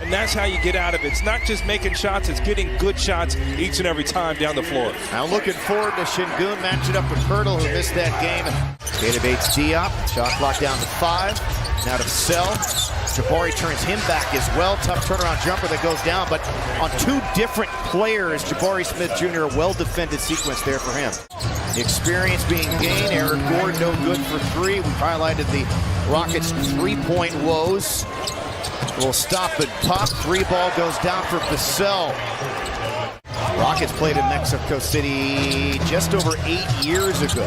And that's how you get out of it. It's not just making shots, it's getting good shots each and every time down the floor. Now looking forward to Şengün matching up with Pirtle, who missed that game. Data baits Diop. Shot clock down to 5. Now to Vassell. Jabari turns him back as well. Tough turnaround jumper that goes down, but on two different players, Jabari Smith Jr., a well-defended sequence there for him. The experience being gained. Eric Gordon no good for 3. We highlighted the Rockets' three-point woes. A little stop and pop. 3 ball goes down for Vassell. Rockets played in Mexico City just over 8 years ago.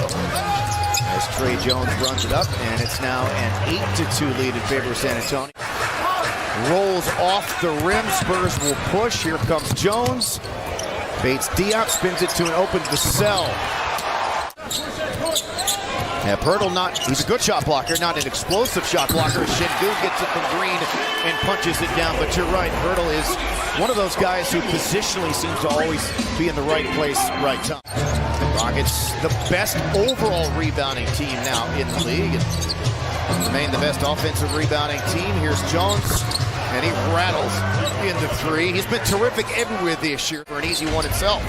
As Trey Jones runs it up, and it's now an 8-2 lead in favor of San Antonio. Rolls off the rim. Spurs will push. Here comes Jones. Bates Diop, spins it to an open Vassell. Yeah, Pirtle he's a good shot blocker, not an explosive shot blocker. Şengün gets it from Green and punches it down, but you're right, Pirtle is one of those guys who positionally seems to always be in the right place, right time. Rockets, the best overall rebounding team now in the league, and remain the best offensive rebounding team. Here's Jones, and he rattles into 3. He's been terrific everywhere this year for an easy one itself.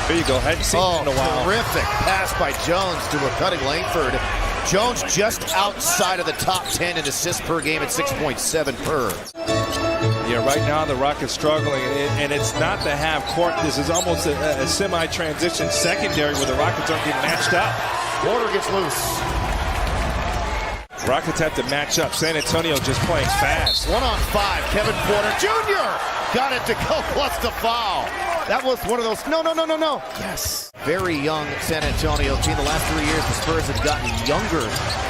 There you go. Hadn't seen him in a while. Terrific pass by Jones to a cutting Langford. Jones just outside of the top 10 in assists per game at 6.7 per. Yeah, right now the Rockets struggling, and it's not the half court. This is almost a semi-transition secondary where the Rockets aren't getting matched up. Porter gets loose. Rockets have to match up. San Antonio just playing fast. 1-on-5. Kevin Porter Jr. got it to go plus the foul. That was one of those, no. Yes. Very young San Antonio team. The last 3 years, the Spurs have gotten younger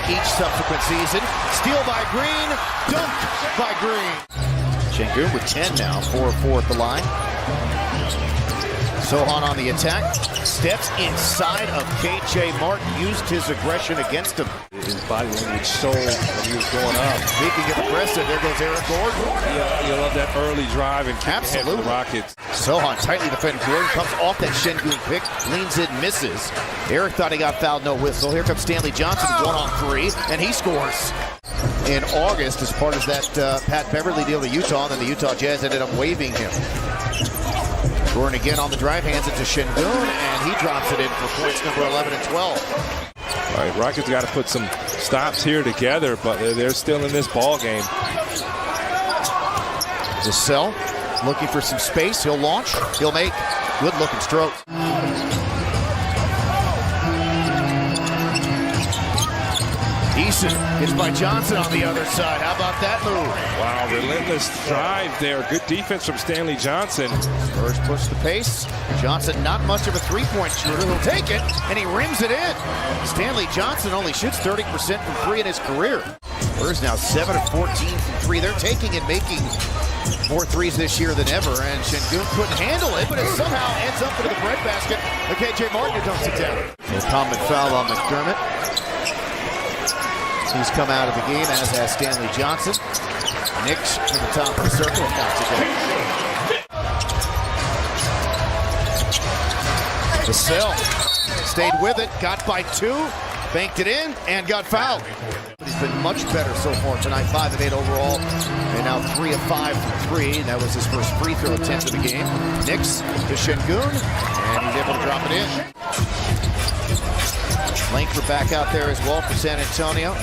each subsequent season. Steal by Green, dunk by Green. Şengün with 10 now, 4-4 at the line. Sohan on the attack, steps inside of KJ Martin, used his aggression against him. His body language sold when he was going up. Speaking of aggressive, there goes Eric Gordon. Yeah, you love that early drive and kick ahead for the Rockets. Sohan tightly defended. Gordon comes off that Şengün pick, leans in, misses. Eric thought he got fouled, no whistle. Here comes Stanley Johnson, 1-on-3, and he scores. In August, as part of that Pat Beverly deal to Utah, and then the Utah Jazz ended up waiving him. Gordon again on the drive, hands it to Şengün, and he drops it in for points number 11 and 12. All right, Rockets got to put some stops here together, but they're still in this ball game. Vassell looking for some space. He'll launch. He'll make good-looking strokes. Eason gets by Johnson on the other side. How about that move? Wow, relentless drive there. Good defense from Stanley Johnson. Spurs push the pace. Johnson not much of a three-point shooter. He'll take it, and he rims it in. Stanley Johnson only shoots 30% from 3 in his career. Spurs now 7 of 14 from 3. They're taking and making more threes this year than ever, and Şengün couldn't handle it, but it somehow ends up into the breadbasket. Okay, KJ Martin dumps it down. No common foul on McDermott. He's come out of the game, as has Stanley Johnson. Knicks to the top of the circle and knocks it down. Vassell stayed with it, got by 2, banked it in, and got fouled. But he's been much better so far tonight, 5 of 8 overall, and now 3 of 5 from 3. That was his first free throw attempt of the game. Knicks to Şengün, and he's able to drop it in. Langford back out there as well for San Antonio.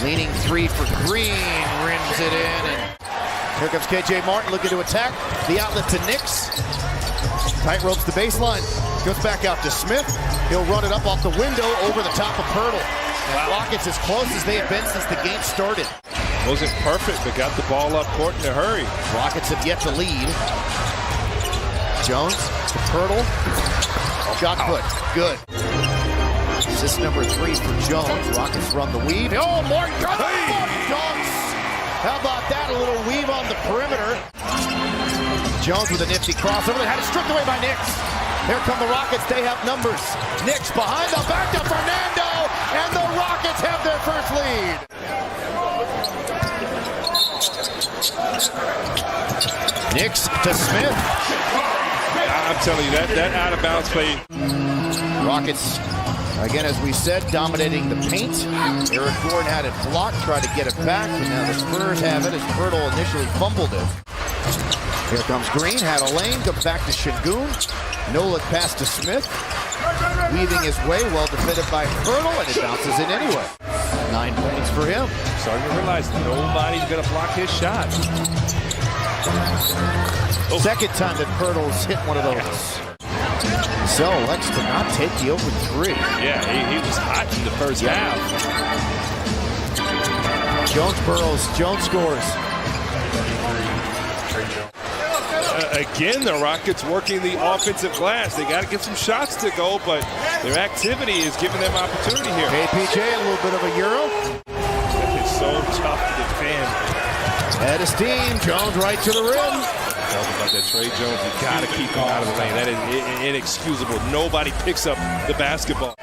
Leaning 3 for Green, rims it in, and here comes KJ Martin looking to attack. The outlet to Knicks. Tight ropes the baseline. Goes back out to Smith. He'll run it up off the window over the top of Pirtle. And Rockets as close as they have been since the game started. Wasn't perfect, but got the ball up court in a hurry. Rockets have yet to lead. Jones to Pirtle. Shot put, good. Assist number 3 for Jones. Rockets run the weave. Oh, Martin dunks! How about that? A little weave on the perimeter. Jones with a nifty crossover. They had it stripped away by Knicks. Here come the Rockets. They have numbers. Knicks behind the back to Fernando, and the Rockets have their first lead. Knicks to Smith. I'm telling you, that out-of-bounds play. Rockets Again, as we said, dominating the paint. Eric Gordon had it blocked, tried to get it back, and now the Spurs have it as Pirtle initially fumbled it. Here comes Green, had a lane, comes back to Şengün. No look pass to Smith. Weaving his way, well defended by Pirtle, and it bounces in anyway. 9 points for him. Starting to realize nobody's going to block his shot. Second time that Pirtle's hit one of those. So elects to not take the open three. Yeah, he was hot in the first half. Jones burrows, Jones scores. Again, the Rockets working the offensive glass. They got to get some shots to go, but their activity is giving them opportunity here. KPJ, a little bit of a euro. It's so tough to defend. Head of steam, Jones right to the rim. Talking about that Trey Jones, you got to keep him out of the lane. That is inexcusable. Nobody picks up the basketball.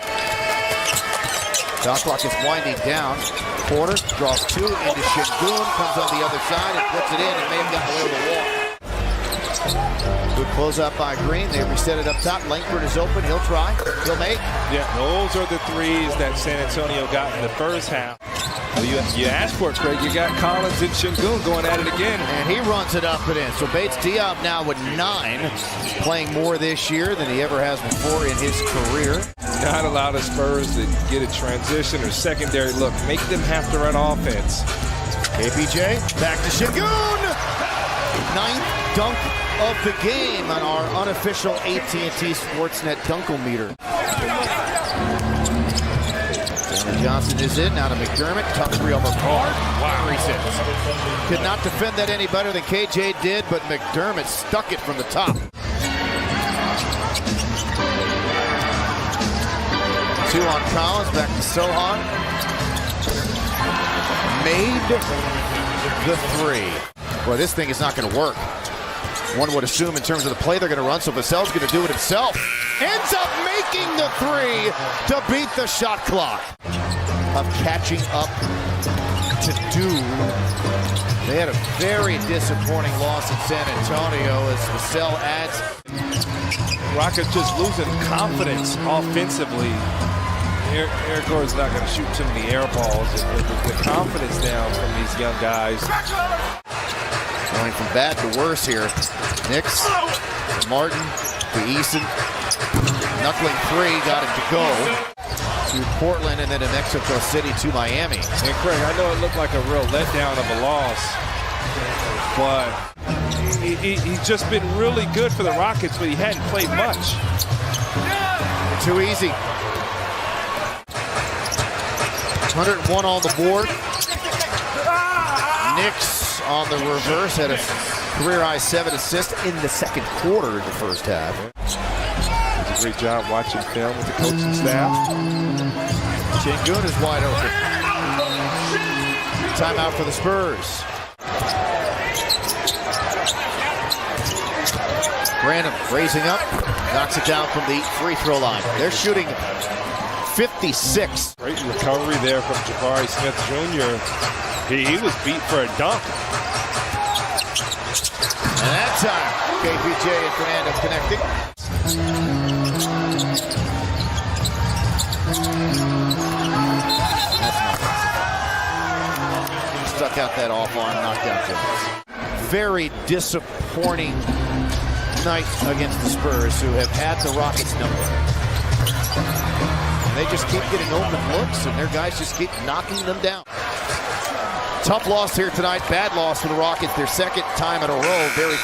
Shot clock is winding down. Porter draws two into Şengün, comes on the other side and puts it in and may have gotten away with the wall. Good closeout by Green. They reset it up top. Langford is open. He'll try. He'll make. Yeah, those are the threes that San Antonio got in the first half. Well, you asked for it, Craig. You got Collins and Şengün going at it again. And he runs it up and in. So Bates Diop now with 9, playing more this year than he ever has before in his career. Not allow the Spurs to get a transition or secondary look. Make them have to run offense. KPJ back to Şengün. 9th dunk of the game on our unofficial AT&T Sportsnet Dunkometer. Johnson is in, now to McDermott. Tough three over Card. Wow, resets. Could not defend that any better than KJ did, but McDermott stuck it from the top. 2 on Collins, back to Sohan. Made the 3. Boy, this thing is not going to work. One would assume in terms of the play they're going to run, so Vassell's going to do it himself. Ends up making the 3 to beat the shot clock. Of catching up to do. They had a very disappointing loss in San Antonio as Vassell adds. Rockets just losing confidence offensively. Eric Gordon's not going to shoot too many air balls. The confidence down from these young guys. Going from bad to worse here. Nix, Martin to Eason. Knuckling 3, got it to go. To Portland and then to Mexico City to Miami. And Craig, I know it looked like a real letdown of a loss, but he's just been really good for the Rockets, but he hadn't played much. Too easy. 101 on the board. Nix on the reverse, had a career-high 7 assists in the second quarter of the first half. Did a great job watching film with the coaching staff. Şengün is wide open. Timeout for the Spurs. Branham raising up, knocks it down from the free throw line. They're shooting 56. Great recovery there from Jabari Smith Jr. He was beat for a dunk. And that time, KPJ and Fernando connecting. That's not stuck out that off arm, knocked out Jones. Very disappointing night against the Spurs, who have had the Rockets number. And they just keep getting open looks, and their guys just keep knocking them down. Tough loss here tonight. Bad loss for the Rockets. Their second time in a row. Very